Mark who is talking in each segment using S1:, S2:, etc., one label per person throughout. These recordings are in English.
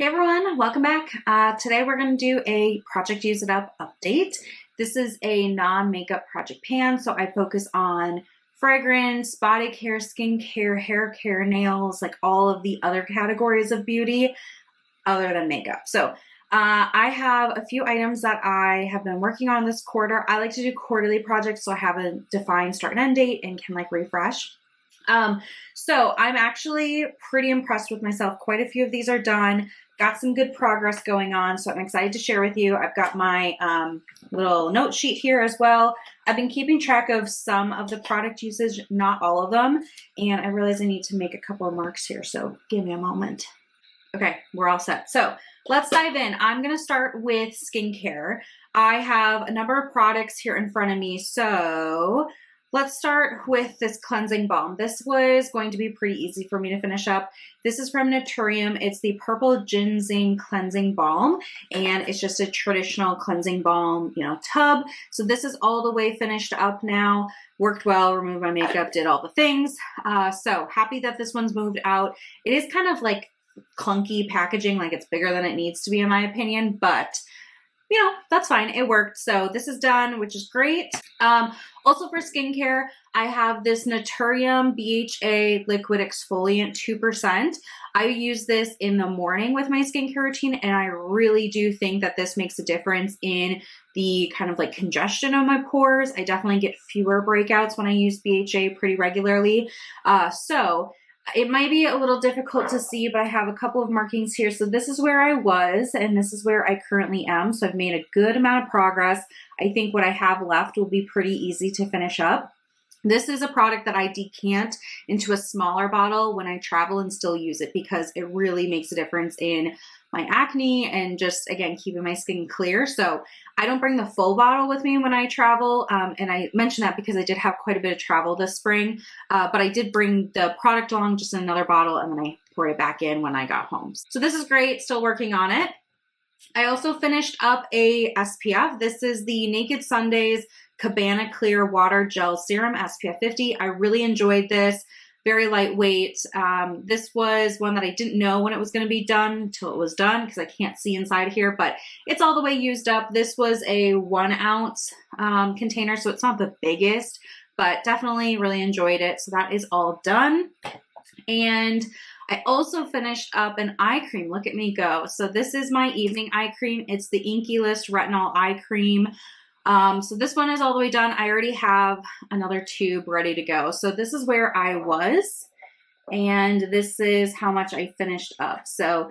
S1: Hey everyone, welcome back. Today we're going to do a Project Use It Up update. This is a non-makeup project pan, so I focus on fragrance, body care, skincare, hair care, nails, like all of the other categories of beauty other than makeup. So I have a few items that I have been working on this quarter. I like to do quarterly projects so I have a defined start and end date and can like refresh. So I'm actually pretty impressed with myself. Quite a few of these are done. Got some good progress going on, so I'm excited to share with you. I've got my little note sheet here as well. I've been keeping track of some of the product usage, not all of them, and I realize I need to make a couple of marks here, so give me a moment. Okay, we're all set. So let's dive in. I'm going to start with skincare. I have a number of products here in front of me, so let's start with this cleansing balm. This was going to be pretty easy for me to finish up. This is from Naturium. It's the Purple Ginseng Cleansing Balm, and it's just a traditional cleansing balm, tub. So this is all the way finished up now. Worked well, removed my makeup, did all the things. So happy that this one's moved out. It is kind of like clunky packaging, like it's bigger than it needs to be in my opinion, but that's fine. It worked. So this is done, which is great. Also for skincare, I have this Naturium BHA Liquid Exfoliant 2%. I use this in the morning with my skincare routine, and I really do think that this makes a difference in the kind of like congestion of my pores. I definitely get fewer breakouts when I use BHA pretty regularly. So it might be a little difficult to see, but I have a couple of markings here. So this is where I was, and this is where I currently am. So I've made a good amount of progress. I think what I have left will be pretty easy to finish up. This is a product that I decant into a smaller bottle when I travel and still use it because it really makes a difference in my acne and just, again, keeping my skin clear. So I don't bring the full bottle with me when I travel. And I mention that because I did have quite a bit of travel this spring, but I did bring the product along just in another bottle, and then I poured it back in when I got home. So this is great, still working on it. I also finished up a SPF. This is the Naked Sundays Cabana Clear Water Gel Serum SPF 50. I really enjoyed this. Very lightweight. This was one that I didn't know when it was going to be done until it was done because I can't see inside here, but it's all the way used up. This was a 1 ounce container, so it's not the biggest, but definitely really enjoyed it. So that is all done. And I also finished up an eye cream. Look at me go. So this is my evening eye cream. It's the Inky List Retinol Eye Cream. So this one is all the way done. I already have another tube ready to go. So this is where I was, and this is how much I finished up. So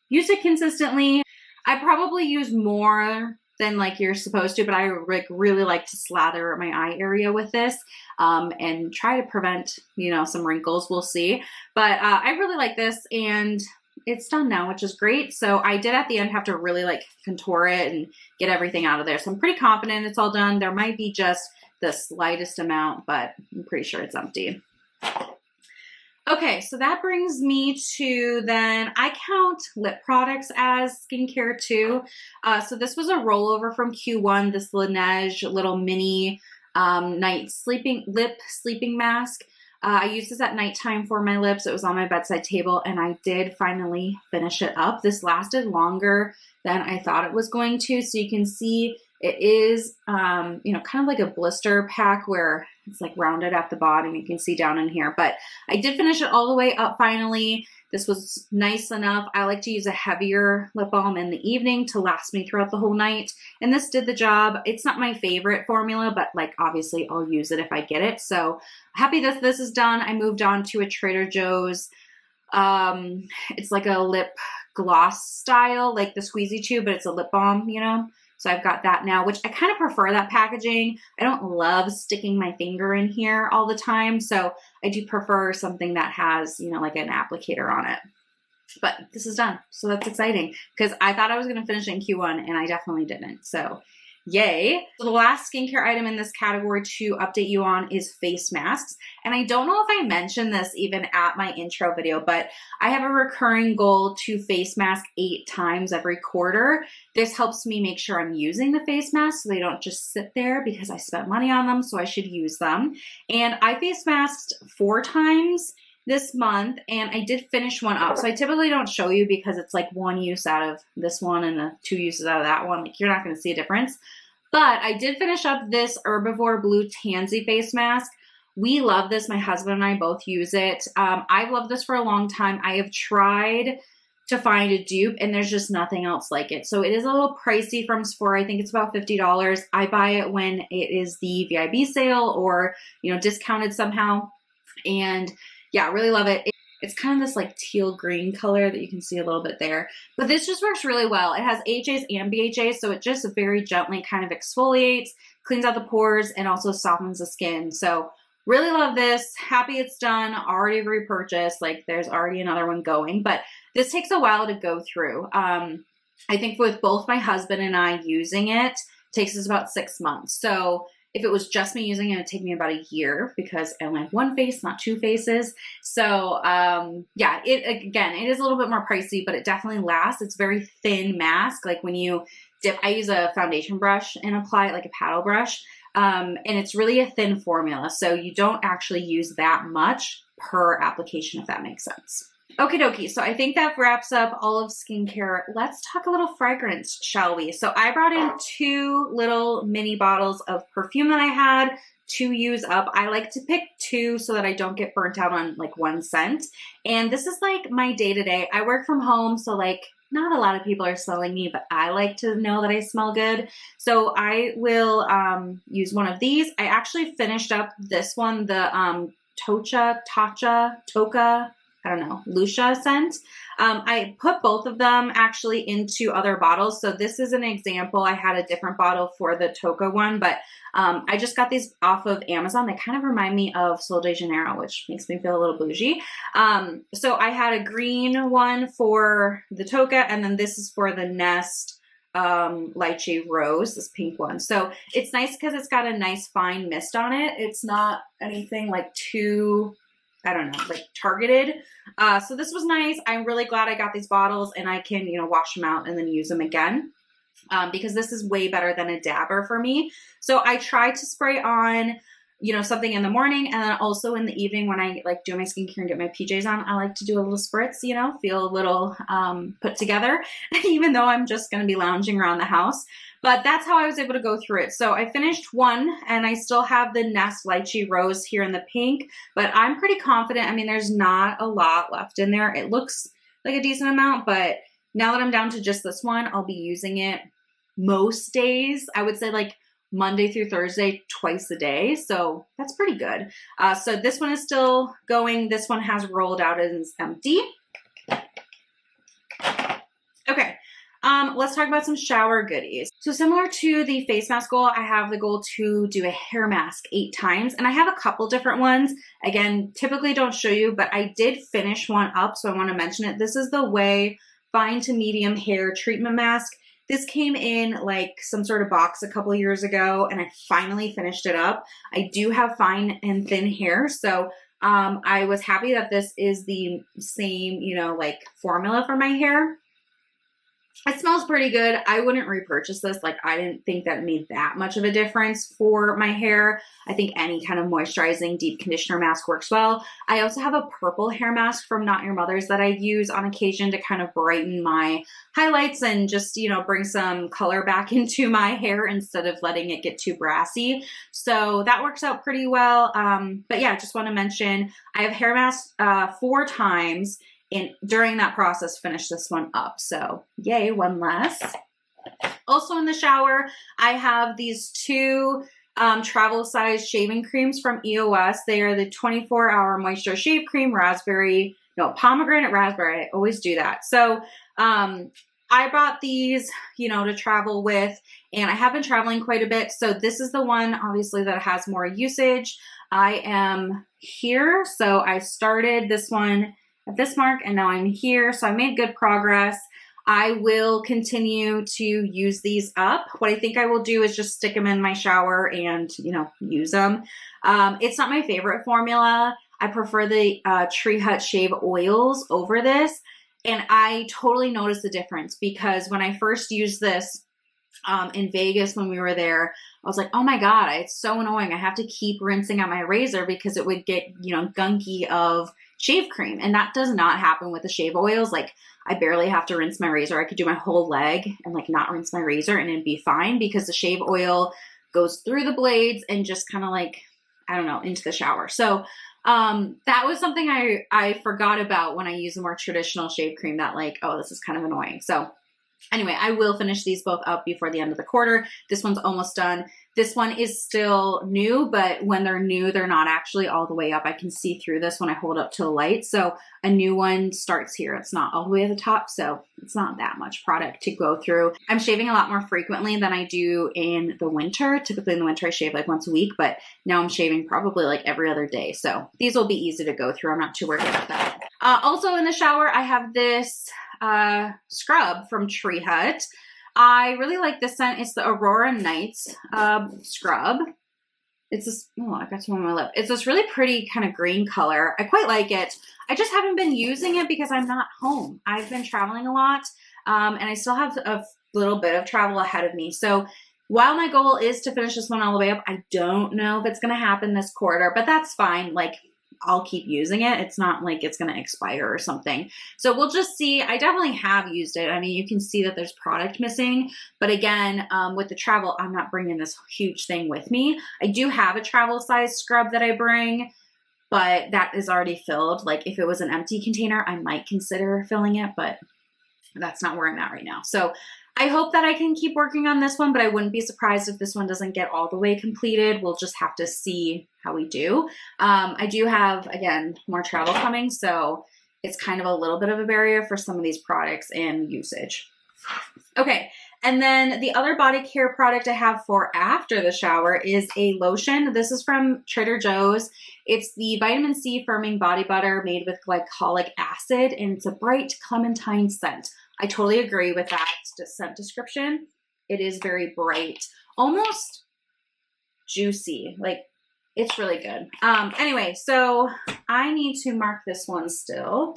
S1: used it consistently. I probably use more than like you're supposed to, but I really like to slather my eye area with this, and try to prevent, some wrinkles. We'll see. But I really like this, and it's done now, which is great. So I did at the end have to really like contour it and get everything out of there. So I'm pretty confident it's all done. There might be just the slightest amount, but I'm pretty sure it's empty. Okay, so that brings me to then I count lip products as skincare too. So this was a rollover from Q1, this Laneige little mini night lip sleeping mask. I used this at nighttime for my lips. It was on my bedside table, and I did finally finish it up. This lasted longer than I thought it was going to. So you can see it is, kind of like a blister pack where it's like rounded at the bottom. You can see down in here, but I did finish it all the way up finally. This was nice enough. I like to use a heavier lip balm in the evening to last me throughout the whole night. And this did the job. It's not my favorite formula, but like obviously I'll use it if I get it. So happy that this is done. I moved on to a Trader Joe's. It's like a lip gloss style, like the squeezy tube, but it's a lip balm, So I've got that now, which I kind of prefer that packaging. I don't love sticking my finger in here all the time. So I do prefer something that has, like an applicator on it. But this is done. So that's exciting because I thought I was going to finish it in Q1 and I definitely didn't. So yay. So the last skincare item in this category to update you on is face masks. And I don't know if I mentioned this even at my intro video, but I have a recurring goal to face mask 8 times every quarter. This helps me make sure I'm using the face masks so they don't just sit there because I spent money on them, so I should use them. And I face masked 4 times this month, and I did finish one up. So I typically don't show you because it's like one use out of this one and two uses out of that one. Like, you're not going to see a difference. But I did finish up this Herbivore Blue Tansy face mask. We love this. My husband and I both use it. I've loved this for a long time. I have tried to find a dupe, and there's just nothing else like it. So it is a little pricey from Sephora. I think it's about $50. I buy it when it is the VIB sale or, discounted somehow. And yeah, I really love it. It's kind of this like teal green color that you can see a little bit there. But this just works really well. It has AHAs and BHAs, so it just very gently kind of exfoliates, cleans out the pores, and also softens the skin. So really love this. Happy it's done. Already repurchased. Like, there's already another one going. But this takes a while to go through. I think with both my husband and I using it, takes us about 6 months. So if it was just me using it, it'd take me about a year because I only have one face, not two faces. So yeah, it is a little bit more pricey, but it definitely lasts. It's very thin mask. Like, when you dip, I use a foundation brush and apply it like a paddle brush. And it's really a thin formula. So you don't actually use that much per application, if that makes sense. Okie dokie, so I think that wraps up all of skincare. Let's talk a little fragrance, shall we? So I brought in 2 little mini bottles of perfume that I had to use up. I like to pick 2 so that I don't get burnt out on like one scent. And this is like my day-to-day. I work from home, so like not a lot of people are smelling me, but I like to know that I smell good. So I will use one of these. I actually finished up this one, the Toka, I don't know, Lucia scent. I put both of them actually into other bottles. So this is an example. I had a different bottle for the Toka one, but I just got these off of Amazon. They kind of remind me of Sol de Janeiro, which makes me feel a little bougie. So I had a green one for the Toka, and then this is for the Nest lychee rose, this pink one. So it's nice because it's got a nice fine mist on it. It's not anything like too, I don't know, like targeted. So this was nice. I'm really glad I got these bottles, and I can, wash them out and then use them again. Because this is way better than a dabber for me. So I try to spray on, something in the morning, and then also in the evening when I like do my skincare and get my PJs on, I like to do a little spritz, feel a little put together, even though I'm just going to be lounging around the house. But that's how I was able to go through it. So I finished one, and I still have the Nest Lychee Rose here in the pink, but I'm pretty confident. I mean, there's not a lot left in there. It looks like a decent amount, but now that I'm down to just this one, I'll be using it most days. I would say like Monday through Thursday, twice a day. So that's pretty good. So this one is still going. This one has rolled out and is empty. Okay. Let's talk about some shower goodies. So similar to the face mask goal, I have the goal to do a hair mask 8 times, and I have a couple different ones. Again, typically don't show you, but I did finish one up, so I want to mention it. This is the Way Fine to Medium Hair Treatment Mask. This came in like some sort of box a couple years ago, and I finally finished it up. I do have fine and thin hair, so I was happy that this is the same, like formula for my hair. It smells pretty good. I wouldn't repurchase this. Like, I didn't think that it made that much of a difference for my hair. I think any kind of moisturizing deep conditioner mask works well. I also have a purple hair mask from Not Your Mother's that I use on occasion to kind of brighten my highlights and just, bring some color back into my hair instead of letting it get too brassy. So that works out pretty well. But yeah, just want to mention I have hair masks 4 times. And during that process, finish this one up. So yay, one less. Also in the shower, I have these 2 travel size shaving creams from EOS. They are the 24-hour moisture shave cream, pomegranate raspberry. I always do that. So I bought these, to travel with, and I have been traveling quite a bit. So this is the one, obviously, that has more usage. I am here. So I started this one at this mark, and now I'm here. So I made good progress. I will continue to use these up. What I think I will do is just stick them in my shower and, use them. It's not my favorite formula. I prefer the Tree Hut Shave Oils over this. And I totally noticed the difference because when I first used this in Vegas when we were there, I was like, oh my God, it's so annoying. I have to keep rinsing out my razor because it would get, gunky of shave cream. And that does not happen with the shave oils. Like I barely have to rinse my razor. I could do my whole leg and like not rinse my razor and it'd be fine because the shave oil goes through the blades and just kind of like, I don't know, into the shower. So that was something I forgot about when I use a more traditional shave cream, that like, oh, this is kind of annoying. So anyway, I will finish these both up before the end of the quarter. This one's almost done. This one is still new, but when they're new, they're not actually all the way up. I can see through this when I hold up to the light. So a new one starts here. It's not all the way at the top, so it's not that much product to go through. I'm shaving a lot more frequently than I do in the winter. Typically in the winter, I shave like once a week, but now I'm shaving probably like every other day. So these will be easy to go through. I'm not too worried about that. Also in the shower, I have this scrub from Tree Hut. I really like this scent. It's the Aurora Nights scrub. It's this, oh, I got some on my lip. It's this really pretty kind of green color. I quite like it. I just haven't been using it because I'm not home. I've been traveling a lot, and I still have a little bit of travel ahead of me. So while my goal is to finish this one all the way up, I don't know if it's going to happen this quarter, but that's fine. Like, I'll keep using it. It's not like it's going to expire or something. So we'll just see. I definitely have used it. I mean, you can see that there's product missing, but again, with the travel, I'm not bringing this huge thing with me. I do have a travel size scrub that I bring, but that is already filled. Like if it was an empty container, I might consider filling it, but that's not where I'm at right now. So I hope that I can keep working on this one, but I wouldn't be surprised if this one doesn't get all the way completed. We'll just have to see how we do. I do have, again, more travel coming, so it's kind of a little bit of a barrier for some of these products and usage. Okay, and then the other body care product I have for after the shower is a lotion. This is from Trader Joe's. It's the vitamin C firming body butter made with glycolic acid, and it's a bright clementine scent. I totally agree with that scent description. It is very bright, almost juicy. Like, it's really good. Anyway, so I need to mark this one still.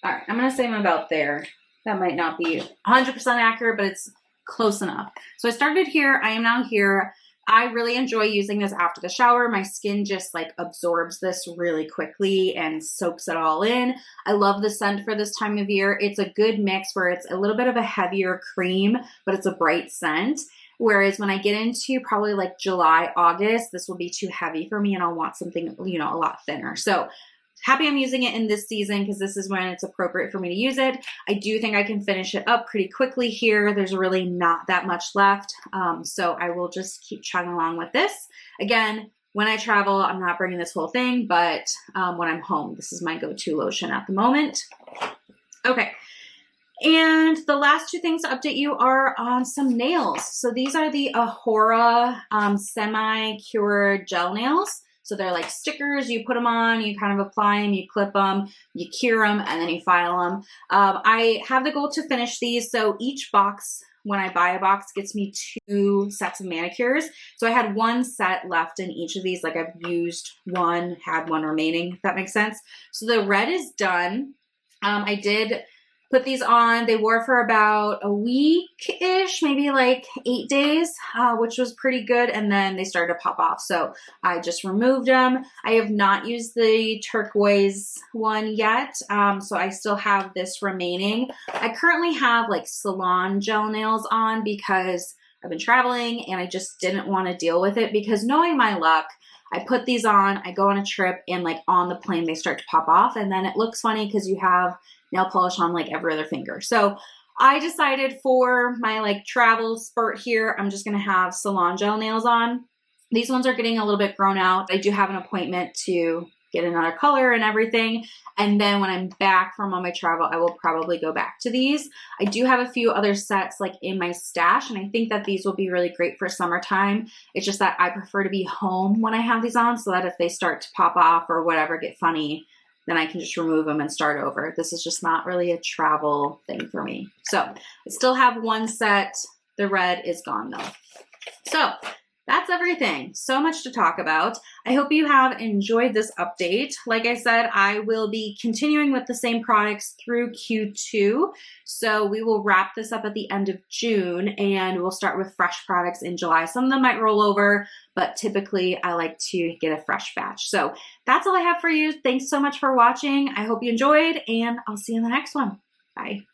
S1: All right, I'm going to say I'm about there. That might not be 100% accurate, but it's close enough. So I started here. I am now here. I really enjoy using this after the shower. My skin just like absorbs this really quickly and soaks it all in. I love the scent for this time of year. It's a good mix where it's a little bit of a heavier cream, but it's a bright scent. Whereas when I get into probably like July, August, this will be too heavy for me and I'll want something, you know, a lot thinner. So happy I'm using it in this season because this is when it's appropriate for me to use it. I do think I can finish it up pretty quickly here. There's really not that much left. So I will just keep chugging along with this. Again, when I travel, I'm not bringing this whole thing, but when I'm home, this is my go-to lotion at the moment. Okay. And the last two things to update you are on some nails. So these are the Ahora semi-cured gel nails. So they're like stickers, you put them on, you kind of apply them, you clip them, you cure them, and then you file them. I have the goal to finish these. So each box, when I buy a box, gets me 2 sets of manicures. So I had 1 set left in each of these. Like I've used one, had 1 remaining, if that makes sense. So the red is done. I did put these on. They wore for about a week-ish, maybe like 8 days, which was pretty good. And then they started to pop off. So I just removed them. I have not used the turquoise one yet. So I still have this remaining. I currently have like salon gel nails on because I've been traveling and I just didn't want to deal with it because knowing my luck, I put these on, I go on a trip and like on the plane, they start to pop off. And then it looks funny because you have nail polish on like every other finger. So I decided for my like travel spurt here, I'm just going to have salon gel nails on. These ones are getting a little bit grown out. I do have an appointment to get another color and everything. And then when I'm back from all my travel, I will probably go back to these. I do have a few other sets like in my stash, and I think that these will be really great for summertime. It's just that I prefer to be home when I have these on so that if they start to pop off or whatever, get funny, then I can just remove them and start over. This is just not really a travel thing for me. So I still have 1 set. The red is gone though. So That's everything. So much to talk about. I hope you have enjoyed this update. Like I said, I will be continuing with the same products through Q2. So we will wrap this up at the end of June and we'll start with fresh products in July. Some of them might roll over, but typically I like to get a fresh batch. So that's all I have for you. Thanks so much for watching. I hope you enjoyed and I'll see you in the next one. Bye.